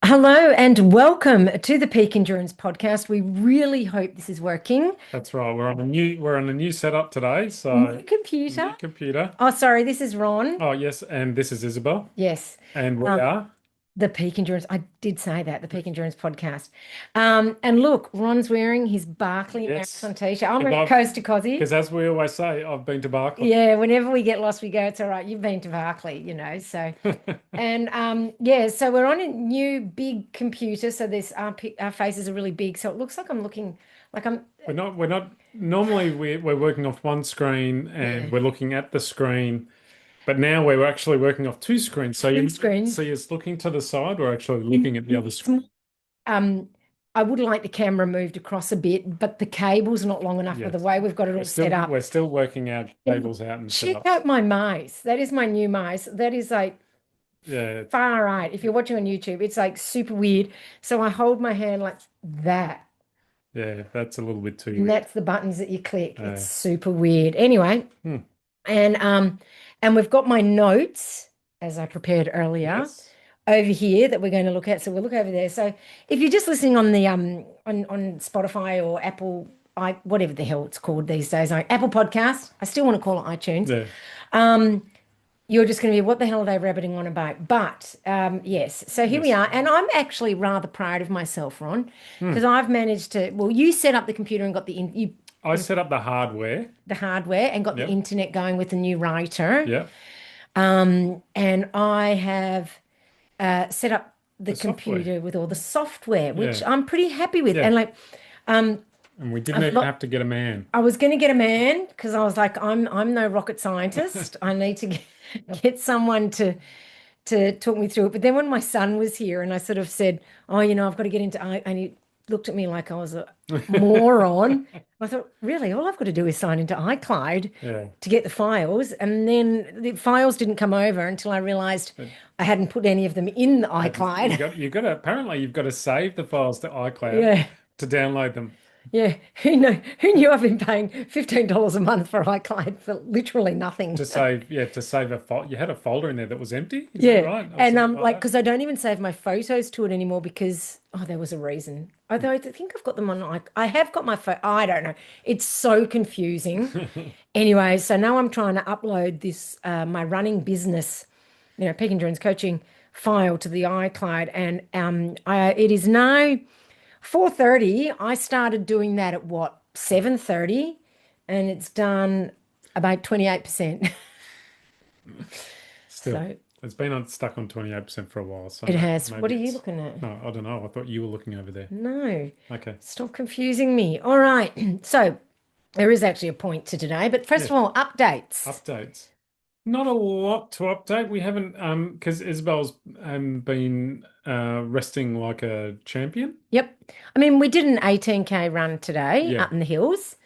Hello and welcome to the Peak Endurance podcast. We really hope this is working. That's right. We're on a new setup today, New so computer. new computer. Oh, sorry, this is Ron. Oh yes, and this is Isabel, Yes, and we um, are. the Peak Endurance. I did say that, the Peak Endurance podcast. And look, Ron's wearing his Barkley Yes, Marathon t-shirt. I'm because wearing I've Coast to Cozzy. because as we always say, I've been to Barclay. Yeah, whenever we get lost, we go, it's all right. You've been to Barkley. So and yeah, so we're on a new big computer. So this our faces are really big. So it looks like I'm looking like I'm We're not normally we're working off one screen and yeah, we're looking at the screen, but now we're actually working off two screens. So two you screens. see us looking to the side, we're actually In, looking at the in other this screen. um, I would like the camera moved across a bit, but the cable's not long enough for the Yes. way we've got it We're all set still up. we're still working out cables out and Check setups. out my mice. That is my new mice. That is like Yeah, far right. If you're watching on YouTube, it's like super weird. So I hold my hand like that, yeah, that's a little bit too and weird. that's the buttons that you click. It's Uh, super weird. Anyway, hmm. and um, and we've got my notes as I prepared earlier Yes. over here that we're going to look at. So we'll look over there. So if you're just listening on the on Spotify or Apple, whatever the hell it's called these days, like Apple Podcast, I still want to call it iTunes. Yeah. Um, you're just going to be, what the hell are they rabbiting on about? But yes, so here we Yes. are, and I'm actually rather proud of myself, Ron, Hmm. because I've managed to. Well, you set up the computer and got I set up the hardware. the hardware and got the Yep. internet going with the new router, Yep. and I have set up the The software. computer with all the software, which Yeah. I'm pretty happy with. Yeah. And like, um, And we didn't I've even got, have to get a man. I was going to get a man because I was like, I'm no rocket scientist. I need to get someone to talk me through it. But then when my son was here and I sort of said, oh, I've got to get into I, and he looked at me like I was a moron. I thought, really, all I've got to do is sign into iCloud Yeah. to get the files. And then the files didn't come over until I realized But I hadn't put any of them in the you iCloud. got to apparently you've got to save the files to iCloud Yeah. to download them. Yeah. Who knew I've been paying $15 a month for iCloud for literally nothing. To save a file. You had a folder in there that was empty, is that Yeah. right? Or And something like like that? because I don't even save my photos to it anymore because there was a reason. Although I think I've got them on like I have got my phone. I don't know. It's so confusing. Anyway, so now I'm trying to upload this my running business, peak endurance coaching file to the iCloud, and it is now 4:30. I started doing that at what 7:30, and it's done about 28%. Still, So it's been stuck on 28% for a while, so it has. What maybe are you it's looking at? no, I don't know. I thought you were looking over there. No, Okay. stop confusing me. All right. So there is actually a point to today, but first Yeah. of all, updates. Updates. Not a lot to update. We haven't because Isabel's been resting like a champion. Yep. I mean, we did an 18K run today Yeah. up in the hills.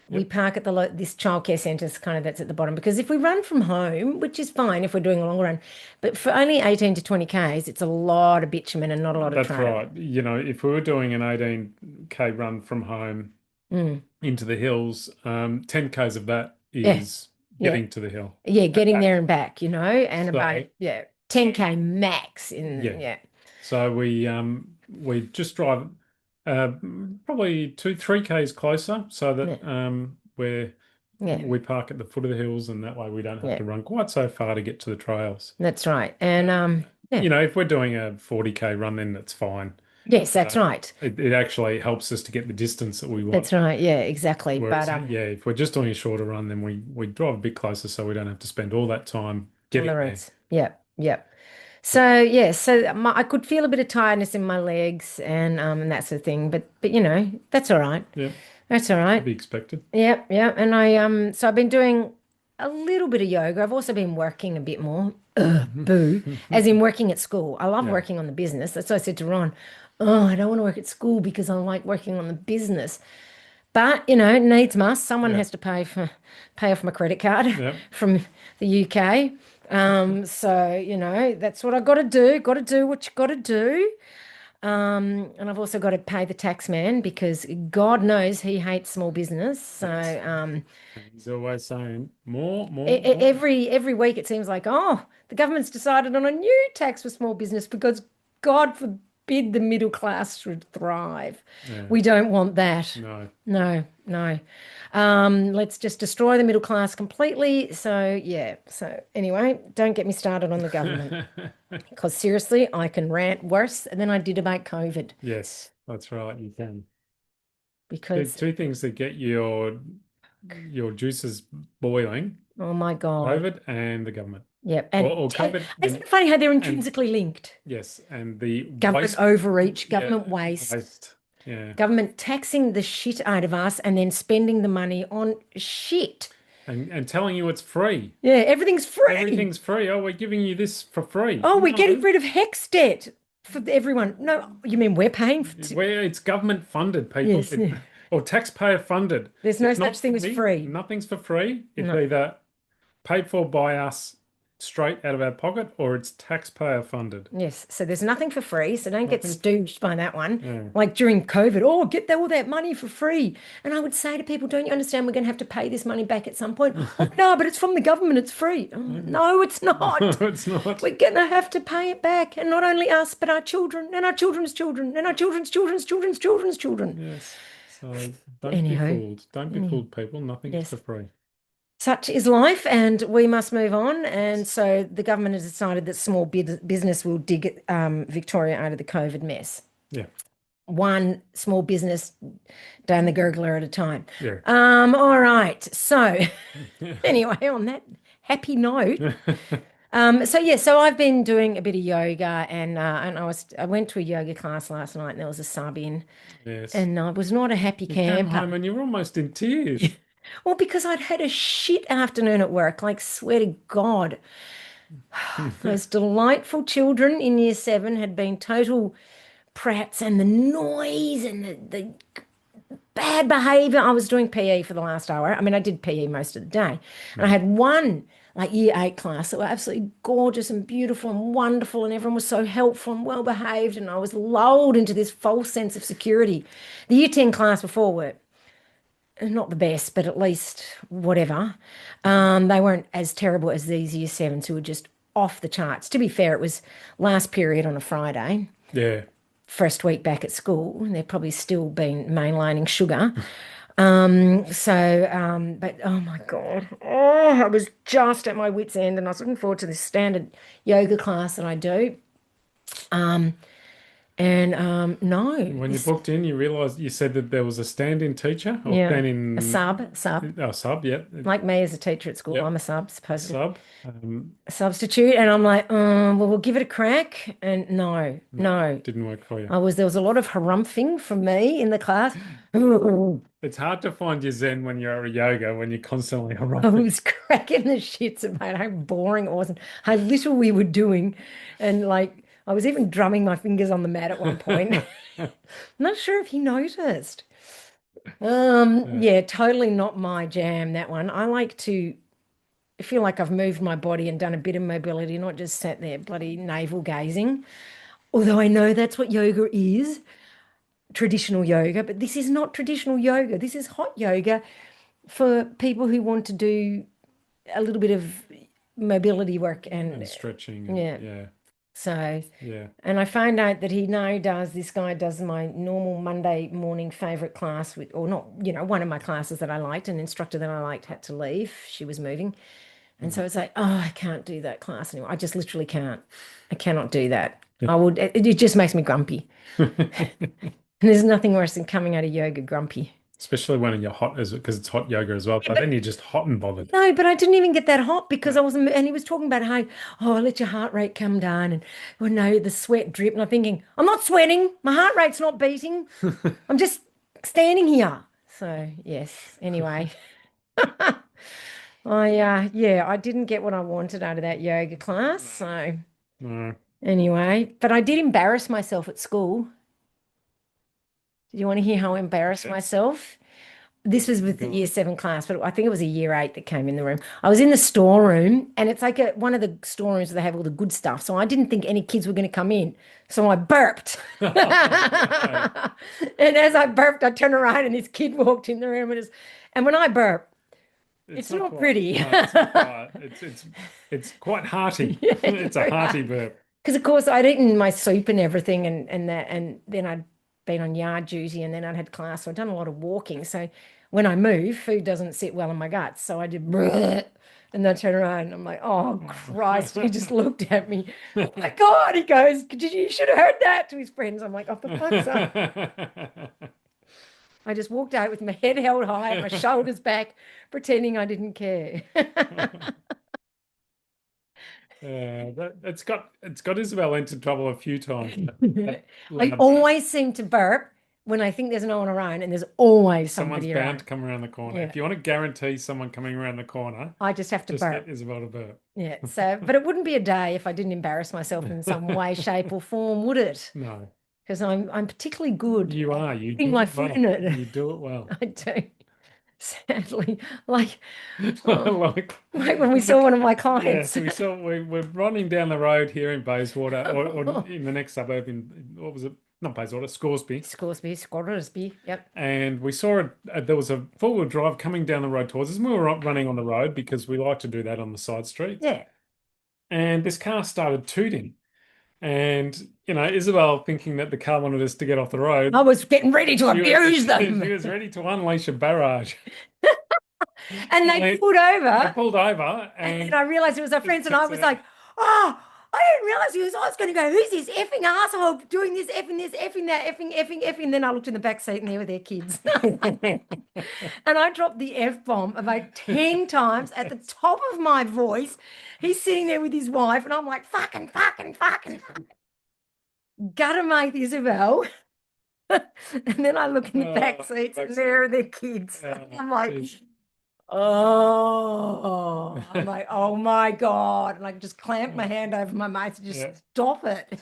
We Yep. park at this childcare centre, kind of that's at the bottom, because if we run from home, which is fine if we're doing a longer run, but for only 18 to 20 Ks, it's a lot of bitumen and not a lot of That's trail. right. If we were doing an 18K run from home Mm. into the hills, 10Ks of that Yeah. is Yeah. getting to the hill Yeah. and Getting there back. and back, and about, So yeah, 10K max yeah. yeah. So we just drive uh probably 3Ks closer so Yeah. that Yeah. we park at the foot of the hills and that way we don't have Yeah. to run quite so far to get to the trails. That's right. And yeah. If we're doing a 40K run, then that's fine. Yes, that's Uh, right. it actually helps us to get the distance that we want. That's right. Yeah, exactly. But Whereas, yeah, if we're just doing a shorter run, then we drive a bit closer so we don't have to spend all that time on the getting there. roads. Yeah. Yeah. So yeah, so I could feel a bit of tiredness in my legs and that sort of thing, but that's all right. Yeah, That's all to right. be expected. Yeah, yeah. And so I've been doing a little bit of yoga. I've also been working a bit more. Boo, as in working at school. I love Yeah, working on the business. That's why I said to Ron, oh, I don't want to work at school because I like working on the business. But needs must. Someone yeah, has to pay off my credit card yeah. from the UK. So that's what I got to do. Got to do what you got to do. And I've also got to pay the tax man because God knows he hates small business. So Yes. He's always saying more, e- more, e- more. every week it seems like, oh, the government's decided on a new tax for small business because God forbid forbid the middle class should thrive. Yeah. We don't want that. No. No, no. Let's just destroy the middle class completely. So, yeah. So, anyway, don't get me started on the government because seriously, I can rant worse than I did about COVID Yes, that's right. You can. There's because, two things that get your juices boiling: oh my God. COVID and the government. Yeah. Or And COVID isn't it funny how they're and intrinsically linked? yes, and the Government waste. overreach, Yeah, government waste, waste. Yeah. government taxing the shit out of us and then spending the money on shit. And telling you it's free. Yeah, everything's free. Everything's free. Oh, we're giving you this for free. Oh, we're getting No, rid of hex debt for everyone. No, you mean we're paying for where it's government funded, people. yes. Yeah. Or taxpayer funded. There's no It's such not thing as free. free. Nothing's for free. It's No. either paid for by us straight out of our pocket or it's taxpayer funded. Yes. So there's nothing for free. So don't get Nothing. stooged by that one. Yeah. Like during COVID, oh, all that money for free. And I would say to people, don't you understand we're going to have to pay this money back at some point? Oh, no, but it's from the government. It's free. Oh, no, it's No, not. it's not. We're going to have to pay it back. And not only us, but our children and our children's children and our children's children's children's children's children. Yes. So don't be Anyhow, fooled. Don't be any- fooled, people. Nothing's for yes. free. Such is life, and we must move on. And so the government has decided that small business will dig Victoria out of the COVID mess. Yeah. One small business down the gurgler at a time. Yeah. All right. So anyway, on that happy note, so I've been doing a bit of yoga, and I went to a yoga class last night, and there was a sub in, Yes. and I was not a happy You came camper. home and you were almost in tears. Well, because I'd had a shit afternoon at work, like swear to God. Those delightful children in year 7 had been total prats, and the noise and the bad behavior. I was doing PE for the last hour. I mean, I did PE most of the day. And I had one like year 8 class that were absolutely gorgeous and beautiful and wonderful, and everyone was so helpful and well behaved. And I was lulled into this false sense of security. The year 10 class before were not the best, but at least whatever. They weren't as terrible as these year 7s who were just off the charts. To be fair, it was last period on a Friday, Yeah. first week back at school, and they've probably still been mainlining sugar. But oh my God, I was just at my wit's end, and I was looking forward to this standard yoga class that I do. Um, no, When you booked in, you realized you said that there was a stand-in teacher or yeah, a stand-in sub, sub, yeah. like me as a teacher at school. Yep. I'm a sub, supposedly. Sub. Substitute, and I'm like, well, we'll give it a crack. And no, no. Didn't work for you. There was a lot of harumphing from me in the class. It's hard to find your zen when you're at yoga when you're constantly I harumping. was cracking the shits about how boring it was and how little we were doing. And like, I was even drumming my fingers on the mat at one point. I'm not sure if he noticed. Yeah. Yeah, totally not my jam, that one. I like to feel like I've moved my body and done a bit of mobility, not just sat there bloody navel gazing. Although I know that's what yoga is, traditional yoga, but this is not traditional yoga. This is hot yoga for people who want to do a little bit of mobility work And stretching yeah. and yeah. So, Yeah. and I found out that this guy does my normal Monday morning favorite class with, or not, one of my classes that I liked, an instructor that I liked had to leave. She was moving. And so it's like, oh, I can't do that class anymore. I just literally can't. I cannot do that. It just makes me grumpy. And there's nothing worse than coming out of yoga grumpy. Especially when you're hot as because it's hot yoga as well. But then you're just hot and bothered. No, but I didn't even get that hot because I wasn't, and he was talking about how, let your heart rate come down and, oh no, the sweat drip. And I'm thinking, I'm not sweating. My heart rate's not beating. I'm just standing here. So, yes, anyway. I didn't get what I wanted out of that yoga class. So, No. anyway, but I did embarrass myself at school. Do you want to hear how I embarrassed Yes. myself? This was with the Go year on. 7 class, but I think it was a year 8 that came in the room. I was in the storeroom, and it's like one of the storerooms where they have all the good stuff. So I didn't think any kids were going to come in. So I burped. And as I burped, I turned around and this kid walked in the room and when I burp, it's not pretty. No, it's not quite. It's quite hearty. Yeah, it's It's a very hearty burp. Because of course I'd eaten my soup and everything and that and then I'd been on yard duty and then I'd had class. So I'd done a lot of walking. So when I move, food doesn't sit well in my guts. So I did "Bleh," and then I turn around and I'm like, oh Christ. And he just looked at me. Oh my God. He goes, you should have heard that to his friends. I'm like, oh for fuck's sake. I just walked out with my head held high, my shoulders back, pretending I didn't care. It's got Isabel into trouble a few times. That I loud. always seem to burp when I think there's no one around, and there's always Someone's somebody bound to around. come around the corner. Yeah, If you want to guarantee someone coming around the corner, I just have to just get burp. Isabel to burp. Yeah, so, but it wouldn't be a day if I didn't embarrass myself in some way, shape, or form, would it? No, Because I'm particularly good you at are. You putting do my it foot well. in it. You do it well. I do. Sadly, like, oh, Like, like when we saw one of my yeah, clients. we're running down the road here in Bayswater, or in the next suburb what was it? Not Bayswater, Scoresby. Scoresby, yep. And we saw there was a four-wheel drive coming down the road towards us, and we were running on the road because we like to do that on the side streets. Yeah. And this car started tooting. And, Isabel, thinking that the car wanted us to get off the I road, was getting ready to she was, abuse them. she was ready to unleash a barrage. And they They, pulled they over. pulled over And then and I realized it was our friends, and I was so, like, oh, I didn't realize he was. I was going to go, who's this effing asshole doing this, effing that, effing. And then I looked in the back seat, and there were their kids. And I dropped the F bomb about 10 times at the top of my voice. He's sitting there with his wife, and I'm like, fucking. Gotta make Isabel. And then I look in the back seats, and there are their kids. I'm like, geez. oh, I'm like, oh my God. And I just clamped my Uh, hand over my mouth to just yeah. stop it.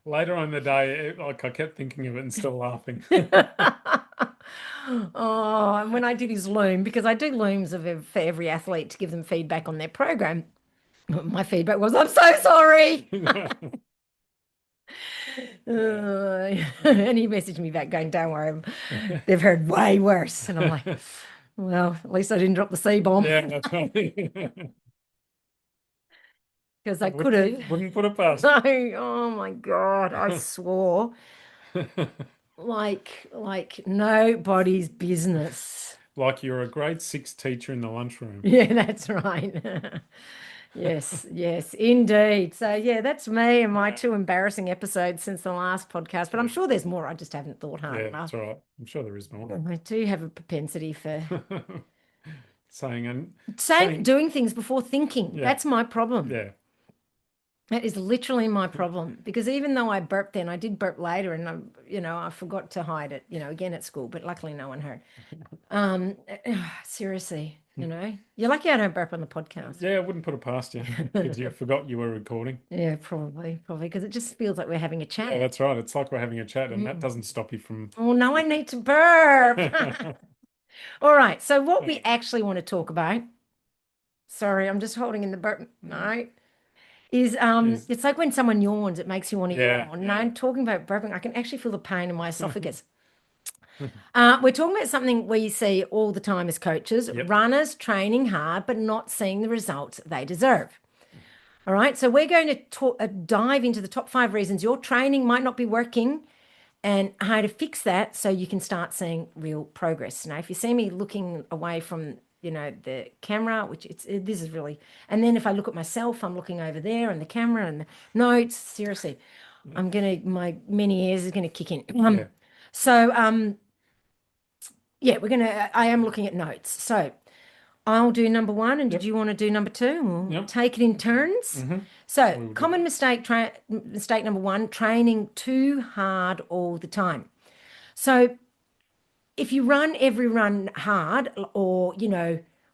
Later on in the day, like I kept thinking of it and still laughing. Oh, and when I did his loom, because I do looms for every athlete to give them feedback on their program, my feedback was, I'm so sorry. And he messaged me back going, don't worry, they've heard way worse. And I'm like, well, at least I didn't drop the C bomb Yeah, that's right. because I could have. Wouldn't put it past. No, oh my God, I swore like nobody's business. Like you're a grade six teacher in the lunchroom. Yeah, that's right. Yes, indeed. So yeah, that's me and my two embarrassing episodes since the last podcast. But I'm sure there's more. I just haven't thought hard Yeah, enough. that's all right. I'm sure there is more. I do have a propensity for Saying and saying, doing things before thinking. yeah, That's my problem. yeah. That is literally my problem because even though I burped then, I did burp later, and I forgot to hide it. Again at school, but luckily no one heard. Seriously, you're lucky I don't burp on the podcast. Yeah, I wouldn't put it past you because you forgot you were recording. Yeah, probably, because it just feels like we're having a Yeah, chat. that's right. It's like we're having a chat, and that doesn't stop you from. Oh, now I need to burp. All right. So what we actually want to talk about, sorry, I'm just holding in the burp. No, is Is it's like when someone yawns, it makes you want to yeah, yawn. No, I'm talking about burping. I can actually feel the pain in my esophagus. yeah. We're talking about something we see all the time as coaches, Yep. runners training hard but not seeing the results they deserve. All right, so we're going to dive into the top 5 reasons your training might not be working and how to fix that so you can start seeing real progress. Now, if you see me looking away from the camera, which this is really, and then if I look at myself, I'm looking over there and the camera and the notes. Seriously, my many ears is gonna kick in. Yeah. So yeah, I am looking at notes. So I'll do number one, and did Yep. you want to do number two? We'll Yep. take it in turns. hmm So, We will do common that. mistake number one, training too hard all the time. So, if you run every run hard or,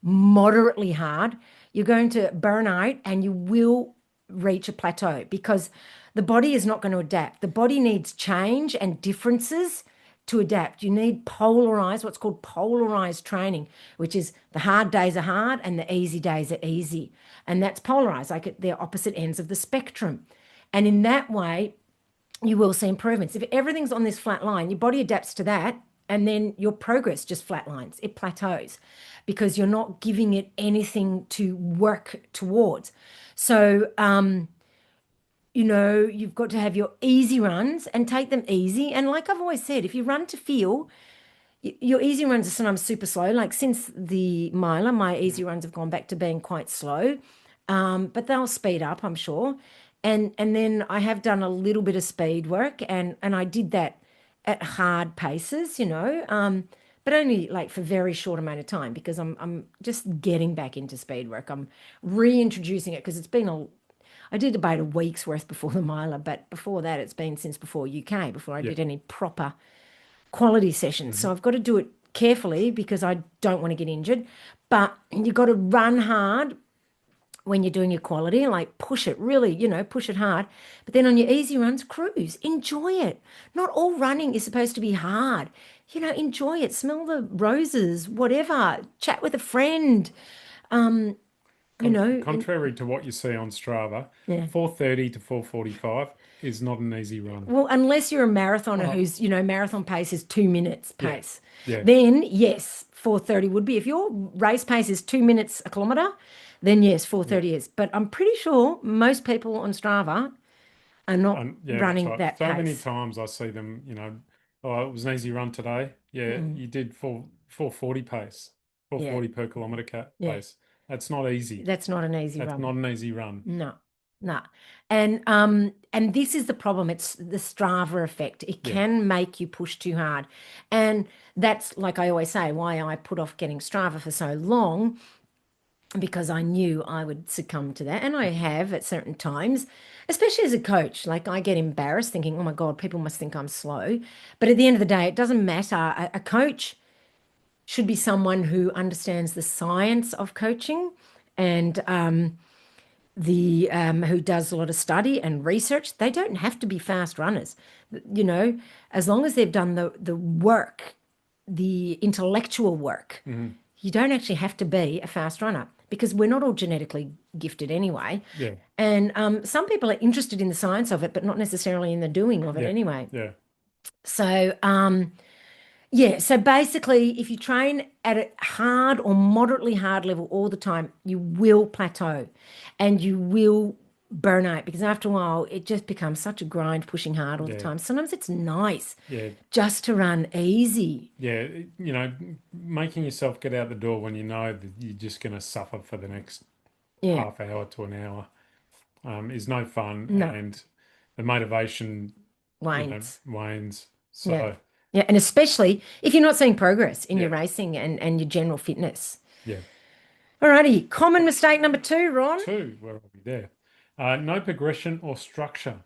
moderately hard, you're going to burn out and you will reach a plateau because the body is not going to adapt. The body needs change and differences to adapt. You need what's called polarized training, which is the hard days are hard and the easy days are easy. And that's polarized, like they're opposite ends of the spectrum. And in that way, you will see improvements. If everything's on this flat line, your body adapts to that, and then your progress just flatlines, it plateaus because you're not giving it anything to work towards. So, you've got to have your easy runs and take them easy. And like I've always said, if you run to feel, your easy runs are sometimes super slow. Like since the miler, my Mhm. easy runs have gone back to being quite slow, but they'll speed up, I'm sure. And then I have done a little bit of speed work, and I did that at hard paces, but only like for very short amount of time because I'm just getting back into speed work. I'm reintroducing it because it's been a I did about a week's worth before the miler, but before that, it's been since before UK, before I Yeah. did any proper quality sessions. Hmm. So I've got to do it carefully because I don't want to get injured. But you've got to run hard when you're doing your quality, like push it really, push it hard. But then on your easy runs, cruise, enjoy it. Not all running is supposed to be hard. Enjoy it. Smell the roses, whatever. Chat with a friend. Um, you know, and Contrary to what you see on Strava, yeah. 4:30 to 4:45 is not an easy run. Well, unless you're a marathoner Oh, who's, marathon pace is 2 minutes yeah. pace, Yeah. then yes, 4:30 would be. If your race pace is 2 minutes a kilometre, then yes, Yeah. 4:30 is. But I'm pretty sure most people on Strava are not And yeah, that's running right. that So many pace. times I see them, oh, it was an easy run today. Yeah, Mm, you did 440 pace, yeah, 440 per kilometer yeah. pace. That's not easy. That's not an easy That's run. not an easy run. No, no. And this is the problem. It's the Strava effect. It Yeah. can make you push too hard. And that's like I always say, why I put off getting Strava for so long because I knew I would succumb to that. And I have at certain times, especially as a coach. Like I get embarrassed thinking, oh my God, people must think I'm slow. But at the end of the day, it doesn't matter. A coach should be someone who understands the science of coaching and the who does a lot of study and research. They don't have to be fast runners, you know, as long as they've done the work, the intellectual work. Hmm. You don't actually have to be a fast runner because we're not all genetically gifted anyway. Yeah. And some people are interested in the science of it, but not necessarily in the doing of it Yeah. anyway. Yeah. So, yeah, so basically, if you train at a hard or moderately hard level all the time, you will plateau and you will burn out because after a while, it just becomes such a grind pushing hard all the Yeah. time. Sometimes it's nice Yeah. just to run easy. Yeah. Making yourself get out the door when you know that you're just going to suffer for the next Yeah, half hour to an hour is no fun, no, and the motivation, wanes. wanes. Yeah. So Yeah. And especially if you're not seeing progress in your yeah, racing and your general fitness. yeah. Alrighty. Common mistake number two, Ron, Two, where are we there? No progression or structure.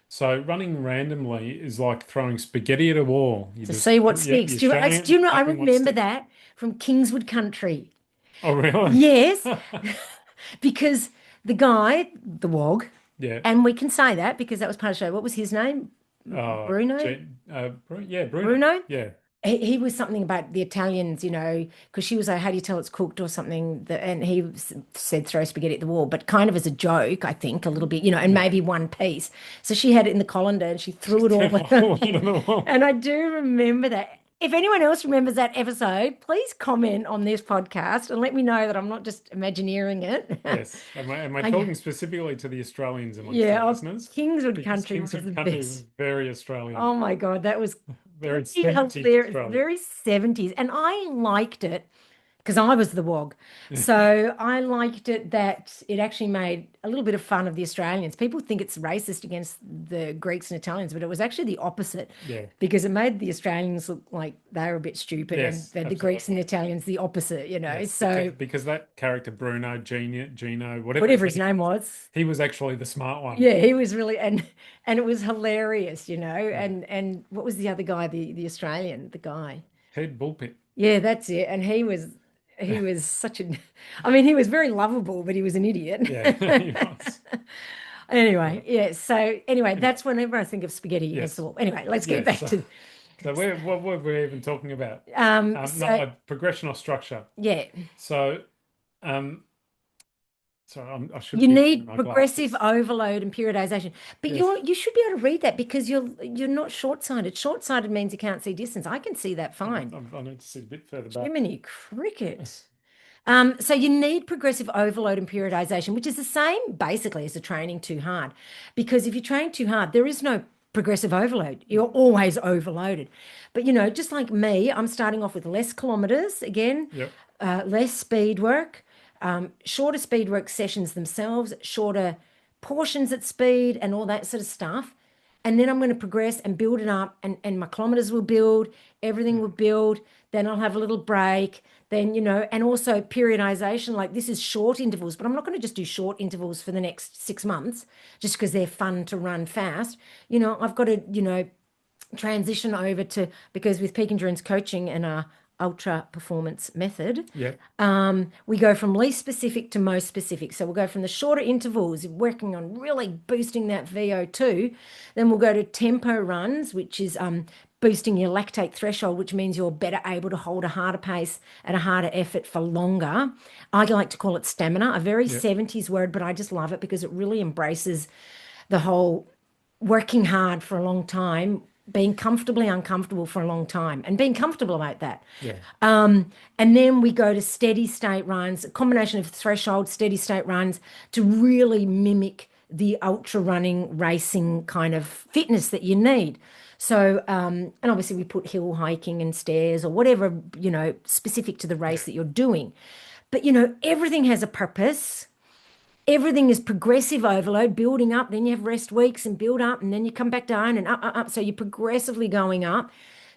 So running randomly is like throwing spaghetti at a wall. You to just, see what yeah, sticks. you're Do you, showing do it, you know, I hoping what remember sticks. that from Kingswood Country. Oh, really? Yes, because the guy, the wog, Yeah. and we can say that because that was part of the show. What was his name? Bruno? Yeah, Bruno. Bruno? Yeah. He was something about the Italians, because she was like, "How do you tell it's cooked?" or something. And he said, "Throw spaghetti at the wall," but kind of as a joke, I think, a little bit, and Yeah. maybe one piece. So she had it in the colander and she threw it Threw all a at the hole into thing. the wall. And I do remember that. If anyone else remembers that episode, please comment on this podcast and let me know that I'm not just imagineering it. Yes. Am I I, talking specifically to the Australians amongst our yeah, listeners? Kingswood Because Country was the Kingsford Country was best. very Australian, Oh my God, that was very pretty 70s hilarious, Australian. very 70s. And I liked it because I was the wog. So I liked it that it actually made a little bit of fun of the Australians. People think it's racist against the Greeks and Italians, but it was actually the opposite Yeah. because it made the Australians look like they were a bit stupid and Yes, the Greeks and absolutely. the Italians the opposite. Yes, because So because that character Bruno, Gino, whatever his whatever his name name was, was. he was actually the smart one. Yeah, he was really and it was hilarious. Yeah. And what was the other guy, the Australian, the guy? Head bullpit. Yeah, that's it. And he was such a I mean, he was very lovable, but he was an idiot. Yeah, he was. Yeah. Anyway, yeah. So anyway, Anyway, that's whenever I think of spaghetti against the yes. wall. Anyway, let's get Yes. back So, to so what were we even talking about? Not so a progression or structure. yeah. So, um, sorry, I should You be wearing need my progressive glasses. overload and periodization. But Yes. you should be able to read that because you're not short-sighted. Short-sighted means you can't see distance. I can see that fine. I need to sit a bit further back. Jiminy cricket. So you need progressive overload and periodization, which is the same basically as the training too hard. Because if you train too hard, there is no progressive overload. You're always overloaded. But just like me, I'm starting off with less kilometers again, Yep. less speed work, shorter speed work sessions themselves, shorter portions at speed, and all that sort of stuff. And then I'm going to progress and build it up, and my kilometers will build, everything will build. Then I'll have a little break. Then, and also periodization, like this is short intervals, but I'm not going to just do short intervals for the next 6 months just because they're fun to run fast. I've got to, transition over to, because with peak endurance coaching and our ultra performance method, Yep. we go from least specific to most specific. So we'll go from the shorter intervals, working on really boosting that VO2. Then we'll go to tempo runs, which is boosting your lactate threshold, which means you're better able to hold a harder pace at a harder effort for longer. I like to call it stamina, a very Yep. 70s word, but I just love it because it really embraces the whole working hard for a long time, being comfortably uncomfortable for a long time, and being comfortable about that. Yeah. And then we go to steady state runs, a combination of threshold, steady state runs to really mimic the ultra running, racing kind of fitness that you need. So, and obviously we put hill hiking and stairs or whatever, specific to the race that you're doing. But, everything has a purpose. Everything is progressive overload, building up. Then you have rest weeks and build up, and then you come back down and up, up, up. So you're progressively going up.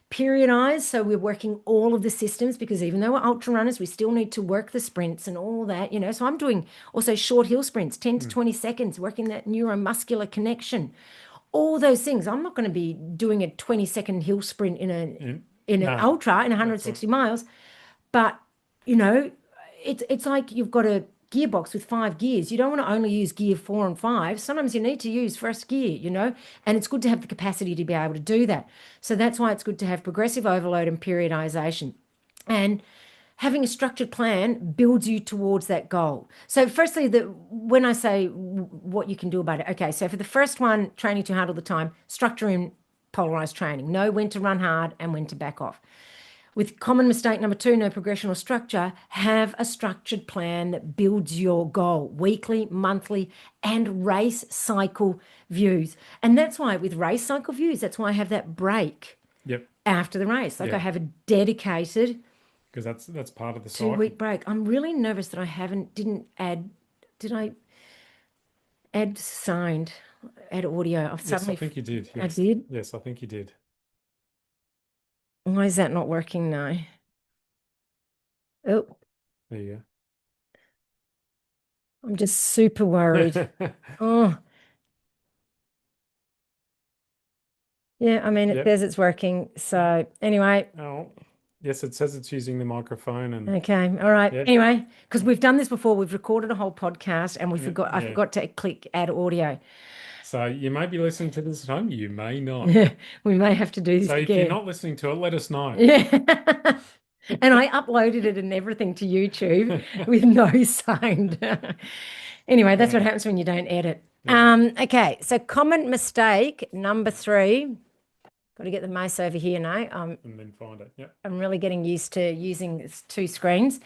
Periodized, so we're working all of the systems because even though we're ultra runners, we still need to work the sprints and all that. So I'm doing also short hill sprints, 10 to Mm. 20 seconds, working that neuromuscular connection. All those things. I'm not going to be doing a 20-second hill sprint in a And in an no, ultra in that's right. 160 miles. But, you know, it's like you've got a gearbox with 5 gears. You don't want to only use gear 4 and 5. Sometimes you need to use first gear, and it's good to have the capacity to be able to do that. So that's why it's good to have progressive overload and periodization. And having a structured plan builds you towards that goal. So firstly, when I say what you can do about it, okay, so for the first one, training too hard all the time, structure in polarized training. Know when to run hard and when to back off. With common mistake number 2, no progression or structure, have a structured plan that builds your goal, weekly, monthly, and race cycle views. And that's why with race cycle views, that's why I have that break Yep. after the race. Like I Yeah. have a dedicated Because that's part of the two cycle. week break. I'm really nervous that didn't add, did I add sound, add audio? I've Yes, I suddenly, think you did. I Yes. did. Yes, I think you did. Why is that not working now? Oh, There you I'm just super worried. go. Oh, yeah, I mean, it Yep. says it's working. So anyway, Oh, yes, it says it's using the microphone and okay, all right. yeah. Anyway, because we've done this before, we've recorded a whole podcast and Yeah. I Yeah. forgot to click add audio. So you may be listening to this at home, you may not. Yeah, we may have to do this So if you're again. not listening to it, let us know. Yeah. And I uploaded it and everything to YouTube with no sound. Anyway, that's what Uh, happens when you don't edit. yeah, Okay, so common mistake number 3. Got to get the mouse over here now. and then find it. Yep. I'm really getting used to using 2 screens.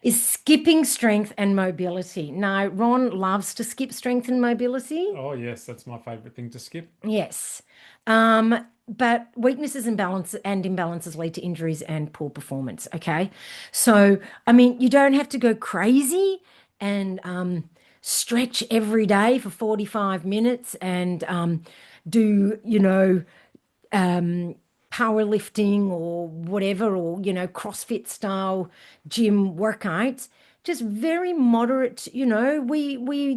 Is skipping strength and mobility. Now, Ron loves to skip strength and mobility. Oh yes, that's my favorite thing to skip. Yes. But weaknesses and imbalances lead to injuries and poor performance. Okay. So, I mean, you don't have to go crazy and stretch every day for 45 minutes and do, powerlifting or whatever, or, CrossFit style gym workouts. Just very moderate, we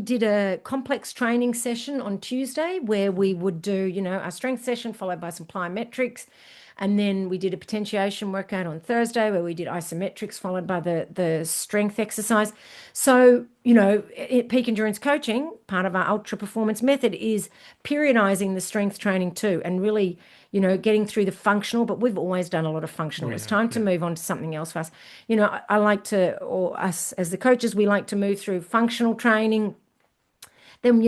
did a complex training session on Tuesday where we would do, our strength session followed by some plyometrics. And then we did a potentiation workout on Thursday where we did isometrics followed by the strength exercise. So, peak endurance coaching, part of our ultra performance method is periodizing the strength training too and really, getting through the functional, but we've always done a lot of functional. We It's have, time to yeah. move on to something else for us. I like to, or us as the coaches, we like to move through functional training Then,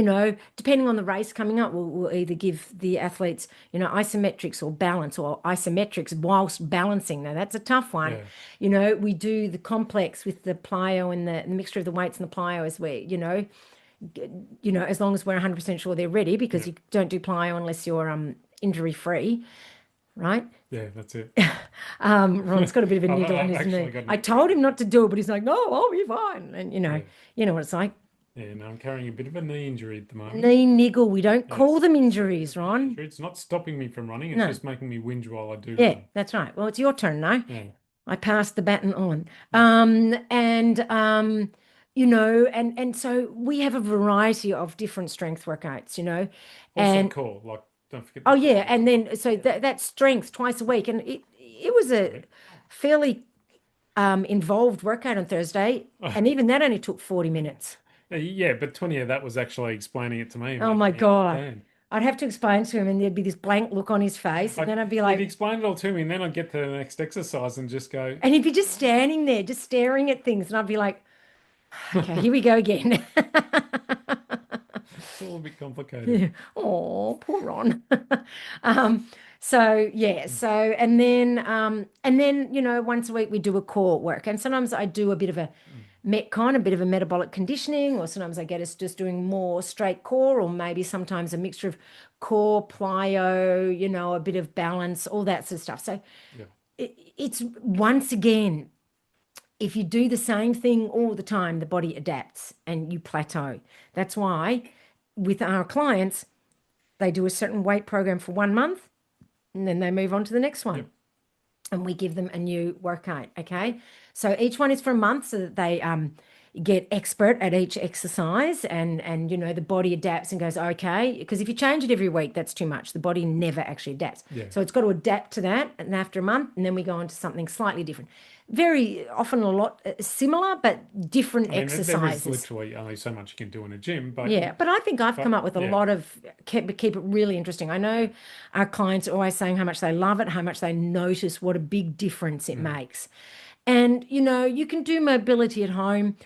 depending on the race coming up, we'll either give the athletes, isometrics or balance or isometrics whilst balancing. Now, that's a tough one. Yeah. We do the complex with the plyo and the mixture of the weights and the plyo as as long as we're 100% sure they're ready, because Yeah. you don't do plyo unless you're injury free, right? Yeah, that's it. Ron's got a bit of a niggle in I've his knee. actually got I an told him not to do it, but he's like, no, I'll be fine. And yeah. you know what it's like. Yeah, no, I'm carrying a bit of a knee injury at the moment. Knee niggle. We don't call Yes. them So injuries, it's not Ron. injury. It's not stopping me from running. It's No. just making me whinge while I do Yeah, run. that's right. Well, it's your turn now. Yeah. I passed the baton on. And and so we have a variety of different strength workouts, Also and core, like don't forget oh the yeah, core as and well. then so that's strength twice a week, and it was a Sorry. fairly involved workout on Thursday, and even that only took 40 minutes. Yeah, but 20 of that was actually explaining it to me and Oh making my me God. understand. I'd have to explain to him, and there'd be this blank look on his face, and Like then I'd be he'd like, explain it all to me, and then I'd get to the next exercise and just go, and he'd be just standing there, just staring at things, and I'd be like, okay, here we it's go again. all a bit complicated. Yeah. Oh, poor Ron. Um, so yeah, and then once a week we do a core work. And sometimes I do a bit of a Mm. metcon, a bit of a metabolic conditioning, or sometimes I get us just doing more straight core, or maybe sometimes a mixture of core, plyo, a bit of balance, all that sort of stuff. So Yeah, it's once again, if you do the same thing all the time, the body adapts and you plateau. That's why with our clients, they do a certain weight program for 1 month and then they move on to the next yeah, one. And we give them a new workout. Okay. So each one is for a month so that they get expert at each exercise, and the body adapts and goes, okay. Because if you change it every week, that's too much. The body never actually adapts. yeah. So it's got to adapt to that. And after a month, and then we go on to something slightly different. Very often a lot similar, but different I mean, there is exercises. literally only so much you can do in a gym, Yeah, but I think I've come but up with a yeah, lot of keep it really interesting. I know our clients are always saying how much they love it, how much they notice what a big difference it mm, makes. And you can do mobility at home.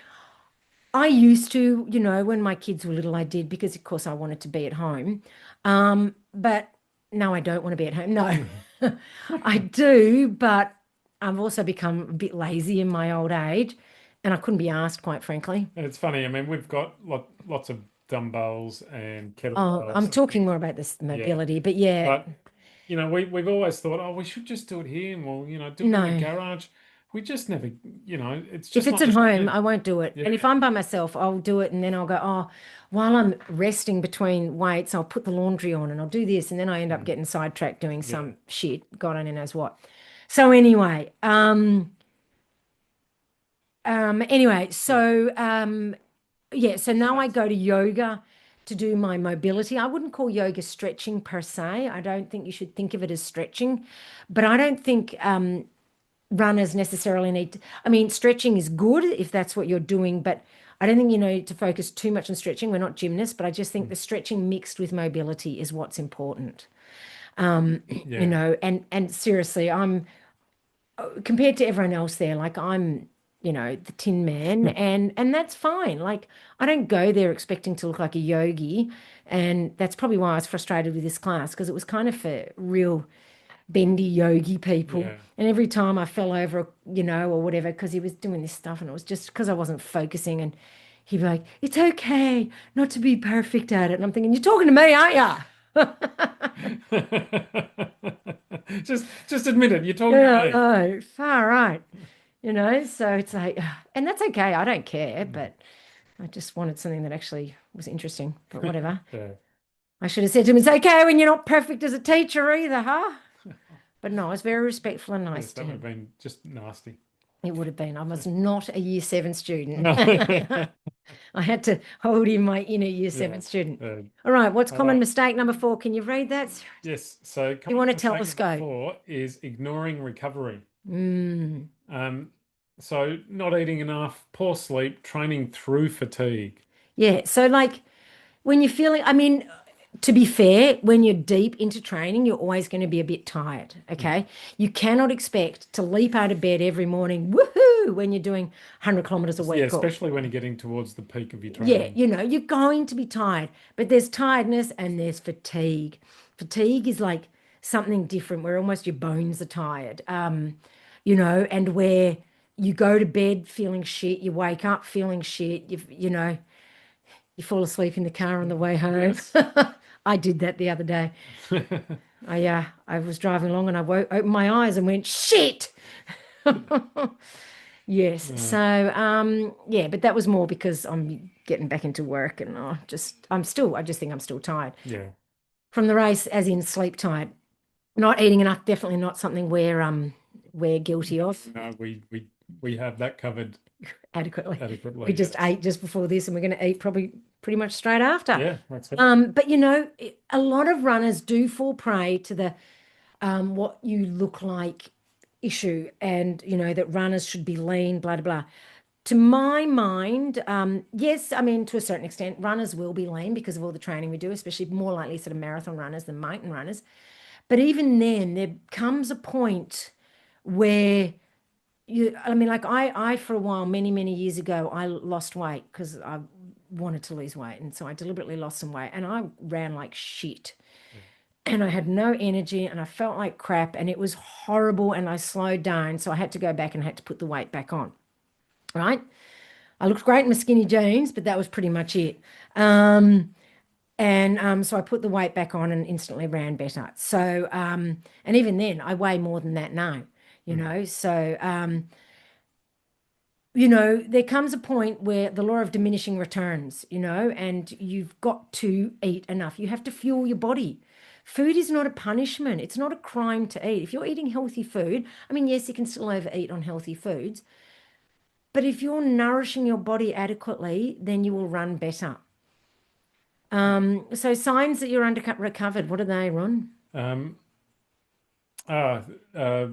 I used to, when my kids were little, I did because of course I wanted to be at home. But no, I don't want to be at home. No, I do, but I've also become a bit lazy in my old age, and I couldn't be asked, quite frankly. and it's funny. I mean, we've got lots of dumbbells and Oh, kettlebells I'm and talking things. more about this Yeah, mobility, but yeah, but we've always thought, oh, we should just do it here, and we'll do it in the no. garage. We just never, it's If just it's not at the home, same. I won't do it. Yeah, And if I'm by myself, I'll do it, and then I'll go, oh, while I'm resting between weights, I'll put the laundry on and I'll do this, and then I end up mm, getting sidetracked doing yeah, some shit. God only knows what. So anyway, anyway, yeah, yeah, so so now I that's go to yoga to do my mobility. I wouldn't call yoga stretching per se. I don't think you should think of it as stretching, but I don't think runners necessarily need to, I mean, stretching is good if that's what you're doing, but I don't think you need to focus too much on stretching. We're not gymnasts, but I just think mm, the stretching mixed with mobility is what's important. yeah, And seriously, I'm compared to everyone else there, like I'm, the Tin Man, and that's fine. Like I don't go there expecting to look like a yogi, and that's probably why I was frustrated with this class because it was kind of for real bendy yogi people. yeah. And every time I fell over, or whatever, because he was doing this stuff, and it was just because I wasn't focusing, and he'd be like, "It's okay not to be perfect at it," and I'm thinking, "You're talking to me, aren't you?" Just admit it. You're talking Yeah, to I me. know, far right. So it's like, and that's okay. I don't care, Mm, but I just wanted something that actually was interesting. But whatever. yeah, I should have said to him, "It's okay when you're not perfect as a teacher either, huh?" But no, I was very respectful and nice yes, to that would have him. been just nasty. It would have been. I was not a year seven student. No. I had to hold in my inner year Yeah. seven student. Uh, All right, what's all common right. mistake number 4? Can you read that? Yes. So You common want to tell mistake us number go? 4 is ignoring recovery. Mm. Um, so not eating enough, poor sleep, training through fatigue. Yeah. So, like, when you're feeling, I mean, to be fair, when you're deep into training, you're always going to be a bit tired. Mm, Okay. You cannot expect to leap out of bed every morning, woohoo, do when you're doing 100 kilometers a Yeah, week or especially when you're getting towards the peak of your yeah, training. you're going to be tired, but there's tiredness and there's fatigue. Fatigue is like something different where almost your bones are tired. And where you go to bed feeling shit, you wake up feeling shit, you fall asleep in the car on the way home. Yes. I did that the other day. I was driving along and opened my eyes and went, shit. Yes. Uh, So, yeah, but that was more because I'm getting back into work and I just think I'm still tired yeah. from the race, as in sleep tired. Not eating enough, definitely not something we're guilty of No, we have that covered adequately. We adequately, just yes. ate just before this and we're going to eat probably pretty much straight after. Yeah, that's it. But a lot of runners do fall prey to the what you look like issue and that runners should be lean, blah, blah, blah. To my mind, yes, I mean, to a certain extent, runners will be lean because of all the training we do, especially more likely sort of marathon runners than mountain runners. But even then, there comes a point where I mean, like I for a while, many, many years ago, I lost weight because I wanted to lose weight. And so I deliberately lost some weight and I ran like shit Yeah. and I had no energy and I felt like crap and it was horrible and I slowed down. So I had to go back and had to put the weight back on. Right. I looked great in my skinny jeans, but that was pretty much it. So I put the weight back on and instantly ran better. So, and even then, I weigh more than that now, you Mm. know. So, there comes a point where the law of diminishing returns, and you've got to eat enough. You have to fuel your body. Food is not a punishment. It's not a crime to eat. If you're eating healthy food, I mean, yes, you can still overeat on healthy foods, but if you're nourishing your body adequately, then you will run better. So signs that you're undercut recovered, what are they, Ron? Um, uh, uh,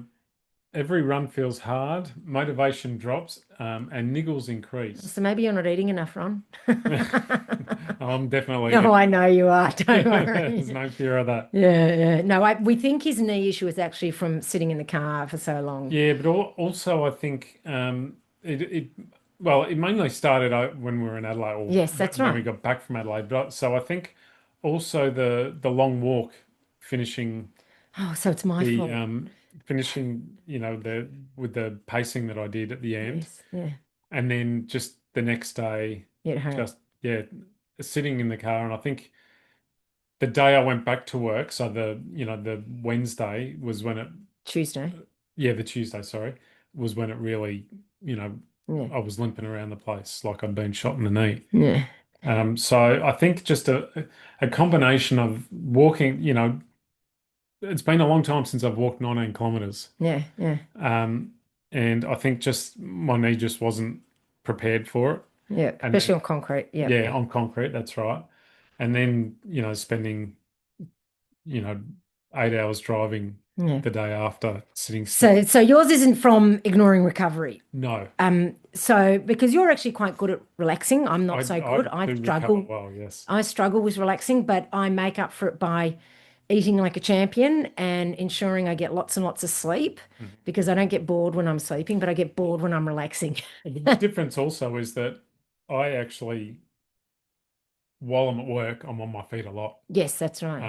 every run feels hard, motivation drops, and niggles increase. So maybe you're not eating enough, Ron. I'm definitely No, eating. I know you are. Don't There's worry. no fear of that. Yeah, yeah. No, we think his knee issue is actually from sitting in the car for so long. Yeah, but also I think it well, it mainly started when we were in Adelaide, or Yes, that's when we right. got back from Adelaide. But so I think also the long walk, finishing Oh, so it's my the fault. finishing, the with the pacing that I did at the end, Yes, yeah. and then just the next day, It hurt. just yeah, sitting in the car, and I think the day I went back to work, so the Wednesday was when it Tuesday. yeah, the Tuesday, sorry, was when it really, you know, Yeah, I was limping around the place like I'd been shot in the knee. yeah, So I think just a combination of walking, it's been a long time since I've walked 19 kilometers. yeah, yeah, Um, and I think just my knee just wasn't prepared for it. yeah. And then, Especially on concrete. Yep. yeah, on concrete, that's right. And then, spending, you know, 8 hours driving Yeah. the day after sitting still. So yours isn't from ignoring recovery. No, So because you're actually quite good at relaxing, I'm I, not so I good. I do recover struggle. well, yes. I struggle with relaxing, but I make up for it by eating like a champion and ensuring I get lots and lots of sleep Mhm. because I don't get bored when I'm sleeping, but I get bored when I'm relaxing. Well, the difference also is that I actually, while I'm at work, I'm on my feet a lot. Yes, that's right.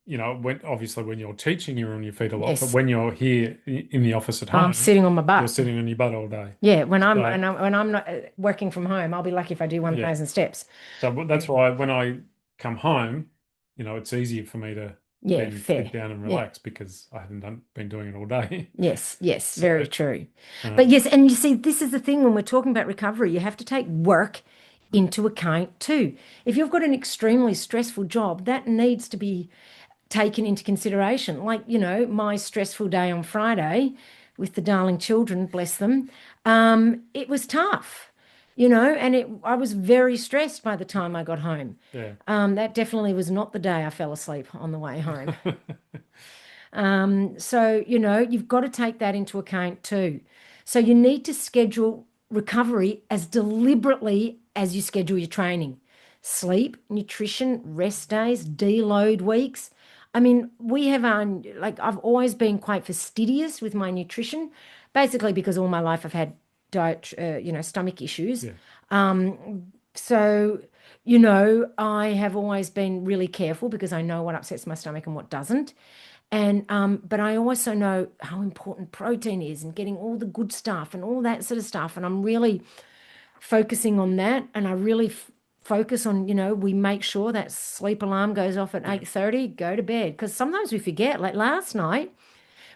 When you're teaching, you're on your feet a lot, but Yes. when you're here in the office at I'm home, sitting on my you're butt. sitting on your butt all day. Yeah, when I'm So and I'm, when I'm not working from home, I'll be lucky if I do yeah, 1,000 steps. so that's why when I come home, it's easier for me to Yeah, then sit fair. down and Yeah. relax because I haven't been doing it all day. Yes, yes, So very true. But um, yes, and you see, this is the thing when we're talking about recovery, you have to take work into account too. If you've got an extremely stressful job, that needs to be taken into consideration. Like, my stressful day on Friday with the darling children, bless them, it was tough, and I was very stressed by the time I got home. yeah. That definitely was not the day I fell asleep on the way home. So, you've got to take that into account too. So you need to schedule recovery as deliberately as you schedule your training. Sleep, nutrition, rest days, deload weeks. I mean, we have like I've always been quite fastidious with my nutrition, basically because all my life I've had stomach issues. Yeah. So, I have always been really careful because I know what upsets my stomach and what doesn't. And but I also know how important protein is and getting all the good stuff and all that sort of stuff. And I'm really focusing on that. And I really focus on, we make sure that sleep alarm goes off at Yeah. 8:30, go to bed. Because sometimes we forget. Like last night,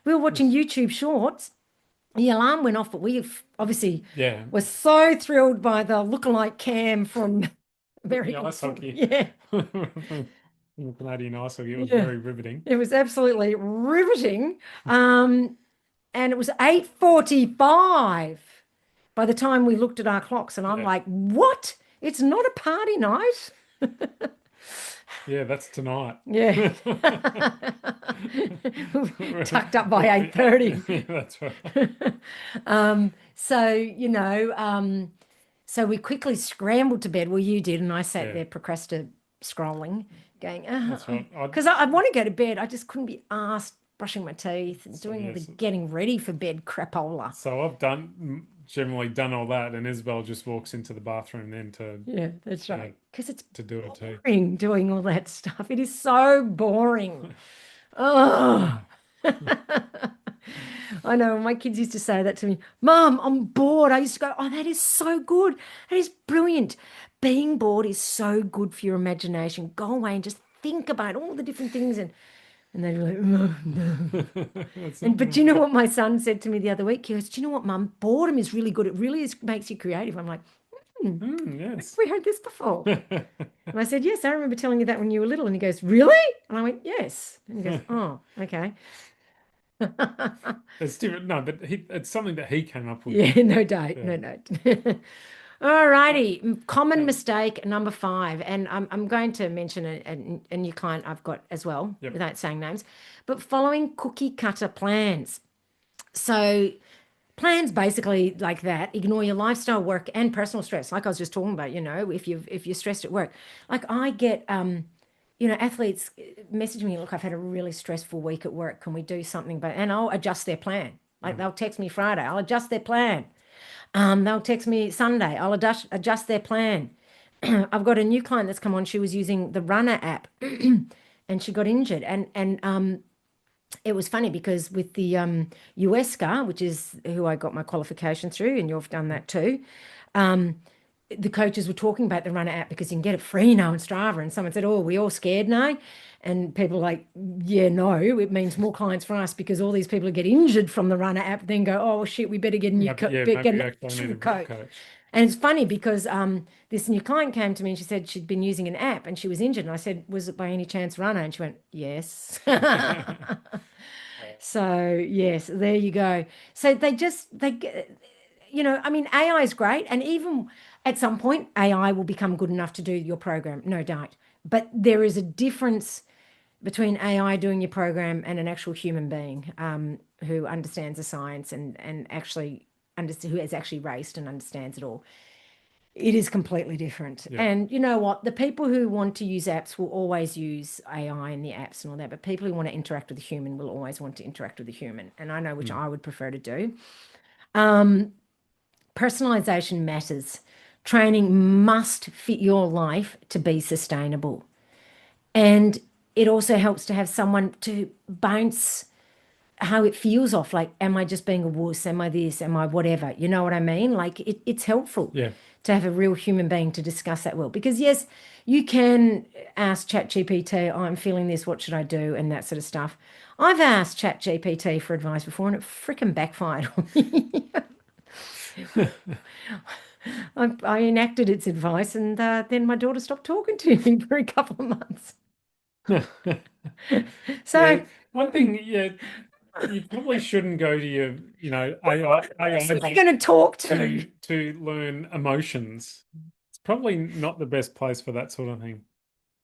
we were watching Yes. YouTube shorts. The alarm went off, but we obviously Yeah. were so thrilled by the lookalike cam from The American ice football. hockey. Yeah, From Canadian ice hockey. It was yeah. very riveting. It was absolutely riveting. Um, and it was 8:45 by the time we looked at our clocks, and I'm Yeah. like, what? It's not a party night. Yeah, that's tonight. Yeah. Tucked up by 8:30. Yeah, that's right. So, so we quickly scrambled to bed. Well, you did, and I sat Yeah, there procrastinating, scrolling, going, that's right. because I want to go to bed. I just couldn't be asked brushing my teeth and So doing all the yes. getting ready for bed crapola. So I've generally done all that, and Isabel just walks into the bathroom then to Yeah, that's uh, right. Because it's to do it too. boring doing all that stuff. It is so boring. Oh. I know my kids used to say that to me. Mom, I'm bored. I used to go, oh, that is so good. That is brilliant. Being bored is so good for your imagination. Go away and just think about all the different things and they'd be like, oh, no. That's And but do you know yeah. what my son said to me the other week? He goes, do you know what, Mum? Boredom is really good. It really is makes you creative. I'm like, have Yes. we heard this before? And I said, yes, I remember telling you that when you were little. And he goes, really? And I went, yes. And he goes, oh, okay. It's different. No, but it's something that he came up with. Yeah, no doubt, Yeah. no doubt. All Uh, righty, common um, mistake number five, and I'm going to mention a new client I've got as well, yep. without saying names, but following cookie cutter plans. So plans basically like that ignore your lifestyle, work, and personal stress. Like I was just talking about, if you're stressed at work, like I get athletes message me, look, I've had a really stressful week at work. Can we do something? But and I'll adjust their plan. Like Mm. they'll text me Friday, I'll adjust their plan. They'll text me Sunday, I'll adjust their plan. I've got a new client that's come on. She was using the Runner app, and she got injured. And it was funny because with the USCA, which is who I got my qualification through, and you've done that too. The coaches were talking about the Runner app because you can get it free now in Strava. And someone said, "Oh, are we all scared now?" And people are like, "Yeah, no, it means more clients for us because all these people who get injured from the Runner app then go, oh shit, we better get a new Yeah, get maybe an we actually need actual a coach." coach. And it's funny because this new client came to me and she said she'd been using an app and she was injured. And I said, "Was it by any chance Runner?" And she went, "Yes." So yes, there you go. So I mean, AI is great, and even at some point, AI will become good enough to do your program, no doubt. But there is a difference between AI doing your program and an actual human being who understands the science and actually who has actually raced and understands it all. It is completely different. Yeah. And you know what? The people who want to use apps will always use AI in the apps and all that, but people who want to interact with a human will always want to interact with a human. And I know which Mm. I would prefer to do. Personalization matters. Training must fit your life to be sustainable. And it also helps to have someone to bounce how it feels off. Like, am I just being a wuss? Am I this? Am I whatever? You know what I mean? Like, it's helpful Yeah. to have a real human being to discuss that well. Because, yes, you can ask ChatGPT, oh, I'm feeling this, what should I do? And that sort of stuff. I've asked ChatGPT for advice before and it freaking backfired on me. I enacted its advice and then my daughter stopped talking to me for a couple of months. Yeah. So, One thing, yeah, you probably shouldn't go to your, AI who are you going to talk to? to learn emotions. It's probably not the best place for that sort of thing.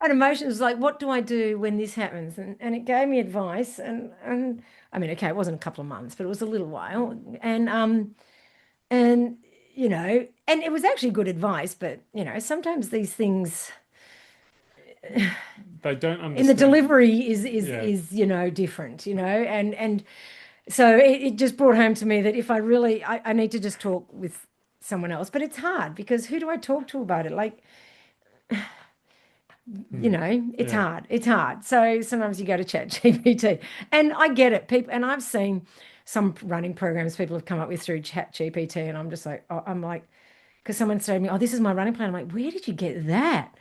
And emotions like, what do I do when this happens? And it gave me advice. And I mean, okay, it wasn't a couple of months, but it was a little while. And and it was actually good advice, but sometimes these things They don't in the understand. delivery is is Yeah. is different, and So it just brought home to me that if I really, I need to just talk with someone else, but it's hard because who do I talk to about it? Like, Hmm. it's Yeah. hard. It's hard. So sometimes you go to Chat GPT, and I get it. People, and I've seen some running programs people have come up with through Chat GPT, and I'm just like, oh, I'm like, because someone said to me, "Oh, this is my running plan." I'm like, "Where did you get that?"